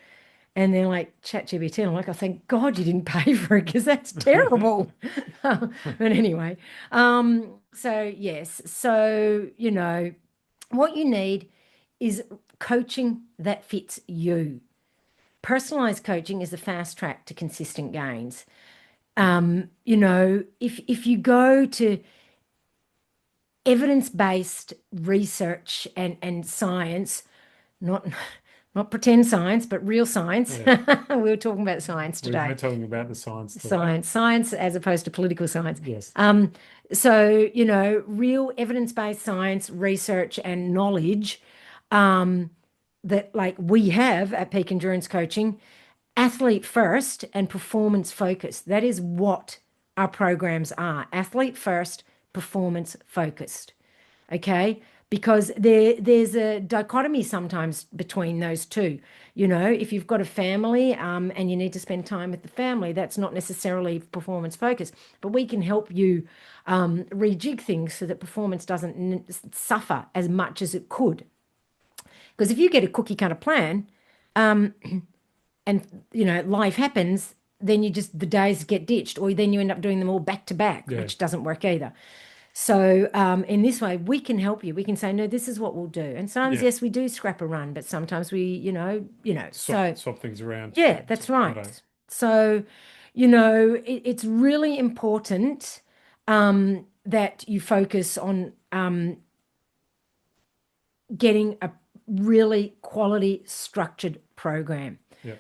And they're like, "Chat GPT," and I'm like, "Oh, thank God you didn't pay for it because that's terrible." But anyway, so yes, so what you need is coaching that fits you. Personalized coaching is a fast track to consistent gains. If you go to evidence-based research and science, not not pretend science, but real science. Yeah. We were talking about science We were today. talking about the science today. Science as opposed to political science. Yes. So, real evidence-based science, research, and knowledge that like we have at Peak Endurance Coaching, athlete first and performance focused. That is what our programs are. Athlete first, performance focused. Okay? Because there's a dichotomy sometimes between those two. If you've got a family and you need to spend time with the family, that's not necessarily performance focused. But we can help you rejig things so that performance doesn't suffer as much as it could. Because if you get a cookie cutter plan, and life happens, then the days get ditched, or then you end up doing them all back to back, Yeah. which doesn't work either. So in this way, we can help you. We can say, no, this is what we'll do. And sometimes, Yeah. yes, we do scrap a run, but sometimes we, Swap so swap things around yeah, to that's accommodate. right. So, it's really important that you focus on getting a really quality structured program. Yeah.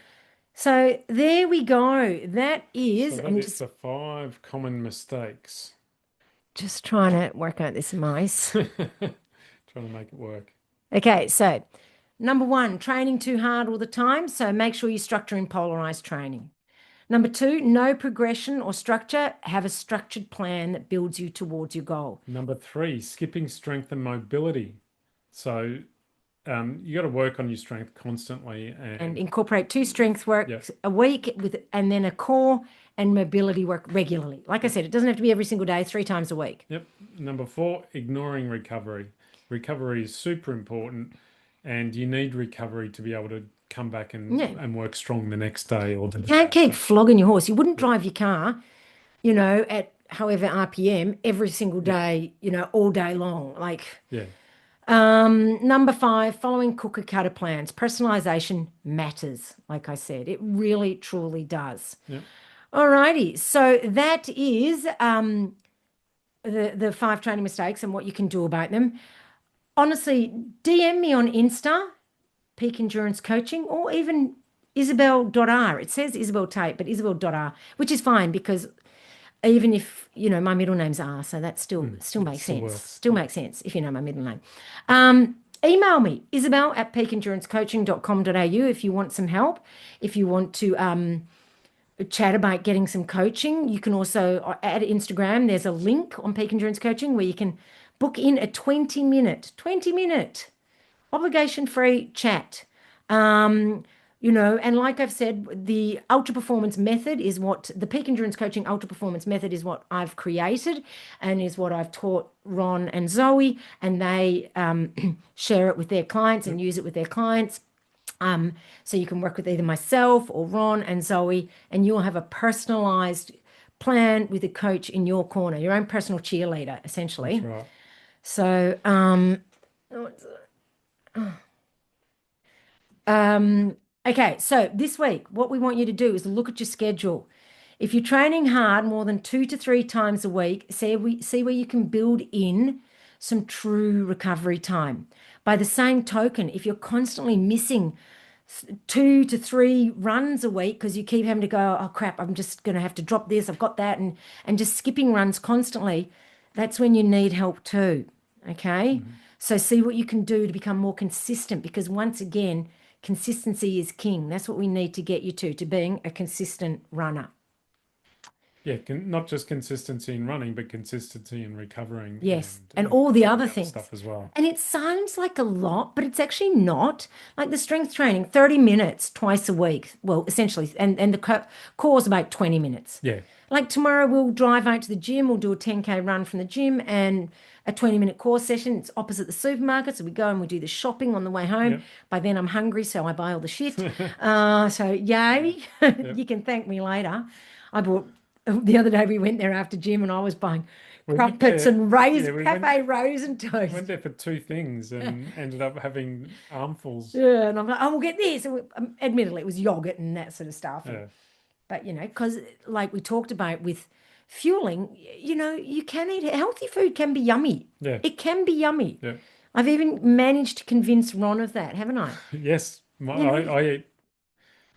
So there we go. That is, So that I'm is just the 5 common mistakes. trying to work out this mice. Trying to make it work. Okay, so number one, training too hard all the time. So make sure you structure in polarized training. Number two, no progression or structure. Have a structured plan that builds you towards your goal. Number 3, skipping strength and mobility. So you got to work on your strength constantly, And and incorporate two strength yeah, works a week and then a core and mobility work regularly. Like I yep, said, it doesn't have to be every single day, 3 times a week. yep. Number 4, ignoring recovery. Recovery is super important, and you need recovery to be able to come back Yeah. and work strong the next day or the You day can't keep after. flogging your horse. You wouldn't Yep, drive your car at however RPM every single yep, day, all day long. Like, yeah, number five, following cookie cutter plans. Personalization matters, like I said. It really, truly does. yep. Alrighty. So that is the five training mistakes and what you can do about them. Honestly, DM me on Insta, Peak Endurance Coaching, or even Isabel.r. It says Isobel Tait, but Isabel.r, which is fine because even if my middle name's R, so that still It makes still sense. works. Still Yep. makes sense if you know my middle name. Email me, isabel@peakendurancecoaching.com.au if you want some help. If you want to chat about getting some coaching, you can also at Instagram, there's a link on Peak Endurance Coaching where you can book in a 20-minute obligation-free chat. And like I've said, the ultra performance method is what the Peak Endurance Coaching ultra performance method is what I've created and is what I've taught Ron and Zoe, and they share it with their clients and Yep. use it with their clients. So you can work with either myself or Ron and Zoe, and you'll have a personalized plan with a coach in your corner, your own personal cheerleader, That's essentially. right. So, okay, so this week, what we want you to do is look at your schedule. If you're training hard more than 2 to 3 times a week, see where you can build in some true recovery time. By the same token, if you're constantly missing 2 to 3 runs a week because you keep having to go, oh crap, I'm just going to have to drop this, I've got that, and just skipping runs constantly, that's when you need help too. Okay. Mhm. So see what you can do to become more consistent because once again, consistency is king. That's what we need to get you to being a consistent runner. Yeah, not just consistency in running, but consistency in recovering Yes, and and all the all other the other things. stuff as well. And it sounds like a lot, but it's actually not. Like the strength training, 30 minutes twice a week. Well, essentially, and the core is about 20 minutes. Yeah, Like tomorrow, we'll drive out to the gym, we'll do a 10K run from the gym and a 20-minute core session. It's opposite the supermarket. So we go and we do the shopping on the way home. yep. By then, I'm hungry, so I buy all the shit. So, Yeah, yay, yep. you can thank me later. I bought, the other day, we went there after gym and I was buying We went crumpets there. and Yeah, cafe rose and went toast. there for two things and ended up having armfuls. Yeah, and I'm like, oh, we'll get this. Admittedly, it was yogurt and that sort of stuff. And Yeah, but because like we talked about with fueling, you can eat healthy food can be yummy. yeah, It can be yummy. yeah. I've even managed to convince Ron of that, haven't I? Yes, You know, I eat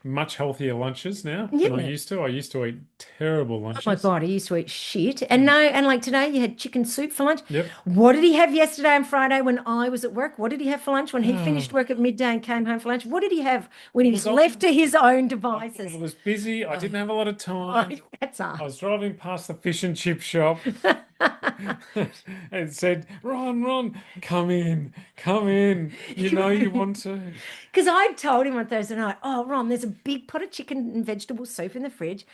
much healthier lunches now than I yeah. used to. I used to eat terrible Oh my lunches. God, I used to eat shit. And no, and like today you had chicken soup for lunch. Yep. What did he have yesterday and Friday when I was at work? What did he have for lunch when he finished work at midday and came home for lunch? What did he have when It he was was left often to his own I devices? was busy. I Oh, didn't have a lot of time. right, that's I was us. driving past the fish and chip shop and said, Ron, come in, come in. You know you want to. Because I told him on Thursday night, oh, Ron, there's a big pot of chicken and vegetable soup in the fridge.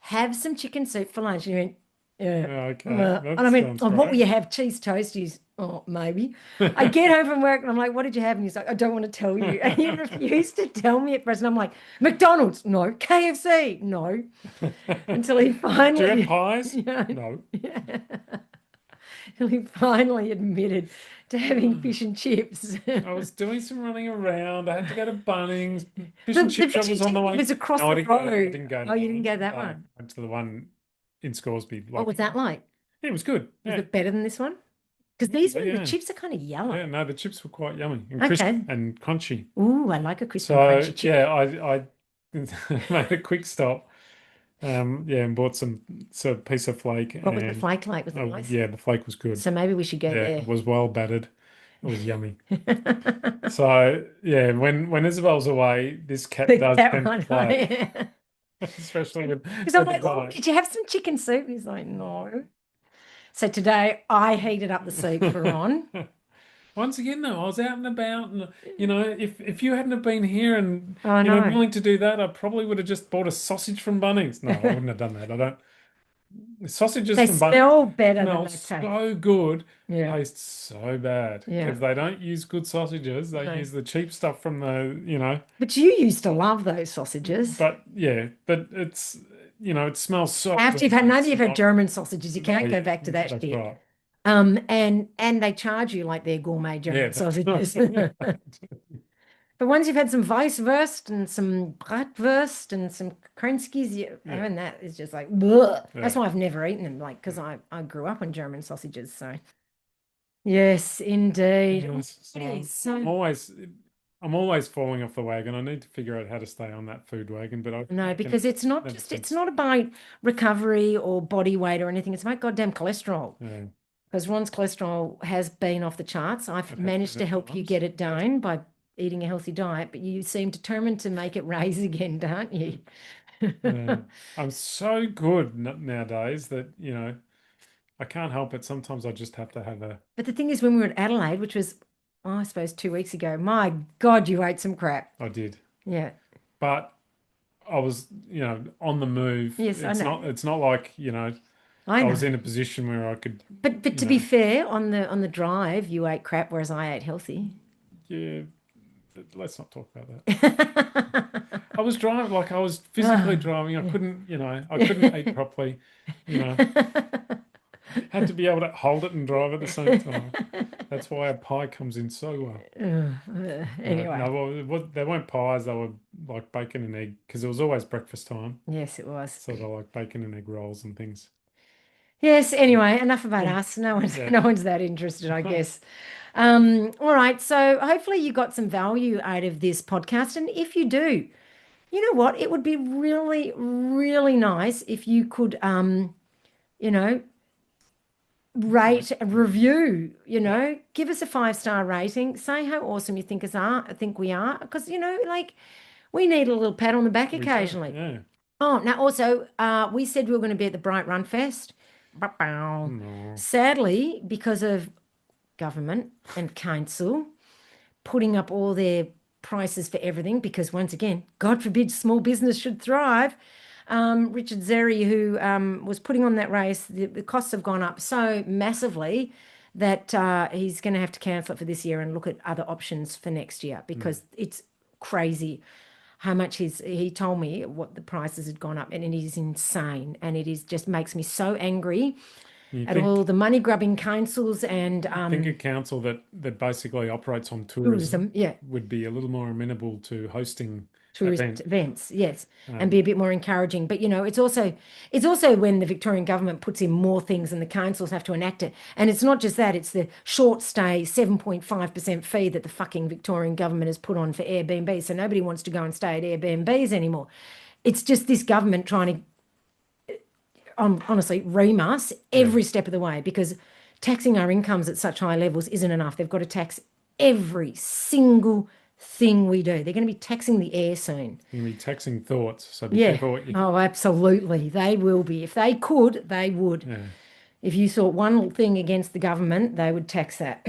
Have some chicken soup for lunch. And he went, yeah. Okay, And that I went, sounds oh, what will great. you have? Cheese toasties? Oh, maybe. I get home from work and I'm like, what did you have? And he's like, I don't want to tell you. And he refused to tell me at first. And I'm like, McDonald's? No. KFC? No. Until he Do you have finally, pies? yeah, No. yeah, until he finally admitted to having fish and chips. I was doing some running around. I had to go to Bunnings. Fish and The chip fish shop and was on the chip way. was across No, I the didn't go. I road. didn't go to Oh, you didn't Bunnings. go that I one. went to the one in Scoresby. What was that like? It was good. Was Yeah, it better than this one? Because but the yeah, chips are kind of yellow. yeah. No, the chips were quite yummy and crisp Okay. and crunchy. Ooh, I like a crisp and So crunchy chip. yeah, I made a quick stop. Yeah, and bought some piece of flake, What was the and flake like? Was it nice? yeah, the flake was good. So maybe we should go Yeah, it there. was well battered. It was yummy. So yeah, when Isabel's away, this cat The does cat tend to one. play, especially Because I'm with the like, oh, bike. did you have some chicken soup? He's like, no. So today I heated up the soup for Ron. Once again, though, I was out and about, and if you hadn't have been here and Oh no. willing to do that, I probably would have just bought a sausage from Bunnings. No, I wouldn't have done that. I don't. Sausages They from Bunnings smell better than smell they taste. so good, Yeah. taste so bad Yeah. because they don't use good sausages. They No. use the cheap stuff from But you used to love those sausages. But yeah, but it smells so After you've good. had now that It's you've had not. German sausages, you Oh can't go yeah, back to that that's shit. right. And they charge you like they're gourmet Yeah, German that's sausages. right. But once you've had some Weisswurst and some Bratwurst and some Krenskis, Yeah, having that is just like, bleh. That's yeah. why I've never eaten them, like, because I grew up on German sausages. So, yes, indeed. Yes, It so is. I'm So, always falling off the wagon. I need to figure out how to stay on that food wagon, but I no, can because never it's since. not about recovery or body weight or anything. It's about goddamn cholesterol. Yeah, Because Ron's cholesterol has been off the charts. I've it has managed been to at help you times. get it down by eating a healthy diet, but you seem determined to make it raise again, don't you? Yeah. I'm so good nowadays that I can't help it. Sometimes I just have to have a. But the thing is, when we were at Adelaide, which was, oh, I suppose 2 weeks ago, my God, you ate some crap. I did, Yeah. but I was, on the move. Yes, I It's know. not. It's not like I I was know. in a position where I could, But you to be know, fair, on the drive, you ate crap, whereas I ate healthy. yeah. Let's not talk about that. I was driving, like I was physically Ah, driving. I yeah. couldn't, I couldn't eat properly. You know, had to be able to hold it and drive at the same time. That's why a pie comes in so well. Anyway, No, well, they weren't pies. They were like bacon and egg because it was always breakfast time. yes, it was. So they're like bacon and egg rolls and things. Yes, Yeah. anyway, enough about Cool. us. No one's Yeah. no one's that interested, I guess. All right, so hopefully you got some value out of this podcast. And if you do, you know what? It would be really, really nice if you could you know, rate and review, give us a 5-star rating, say how awesome you think we are, because like we need a little pat on the back We do. occasionally. Yeah. Oh, now also, we said we were going to be at the Bright Run Fest. Bow. No. Sadly, because of government and council putting up all their prices for everything, because once again, God forbid small business should thrive. Richard Zeri, who was putting on that race, the costs have gone up so massively that he's going to have to cancel it for this year and look at other options for next year Mm. because it's crazy how much he told me what the prices had gone up and it is insane and it is just makes me so angry You at all think the money grubbing councils and a council that basically operates on tourism tourism, yeah, would be a little more amenable to hosting tourist event. events, yes, and be Um, a bit more encouraging. But it's also when the Victorian government puts in more things and the councils have to enact it. And it's not just that, it's the short stay 7.5% fee that the fucking Victorian government has put on for Airbnb. So nobody wants to go and stay at Airbnbs anymore. It's just this government trying to honestly ream us yeah, every step of the way because taxing our incomes at such high levels isn't enough. They've got to tax every single thing we do. They're going to be taxing the air soon. you can be taxing thoughts, so be Yeah. careful what you. Oh, absolutely. They will be. If they could, they would. Yeah. If you thought one thing against the government, they would tax that.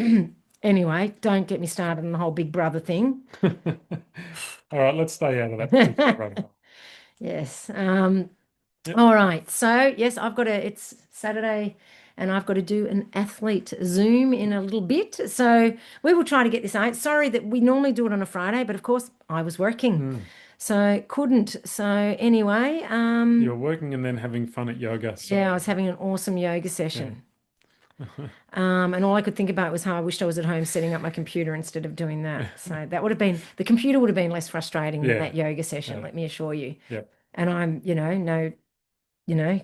Anyway, don't get me started on the whole Big Brother thing. All right, let's stay out of that particular rabbit hole. Yes. Yep. All right. So, yes, it's Saturday and I've got to do an athlete Zoom in a little bit. So, we will try to get this out. Sorry that we normally do it on a Friday, but of course, I was working. Mm. So, couldn't. So, anyway, You're working and then having fun at yoga. yeah, I So was having an awesome yoga yeah. session. And all I could think about was how I wished I was at home setting up my computer instead of doing that. So, that would have been the computer would have been less frustrating than Yeah. that yoga session, Yeah. let me assure you. Yep. And I'm, no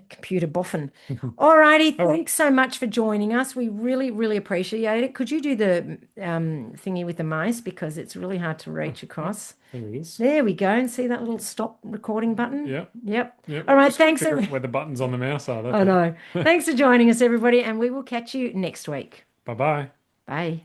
computer boffin. All righty, All right. thanks so much for joining us. We really, really appreciate it. Could you do the thingy with the mouse because it's really hard to reach Oh, across? there it is. There we go. And see that little stop recording button? Yep. Yep. Yep. All I've right, just got to thanks. figure out where the buttons on the mouse are. That's I know. it. Thanks for joining us, everybody, and we will catch you next week. Bye bye. Bye.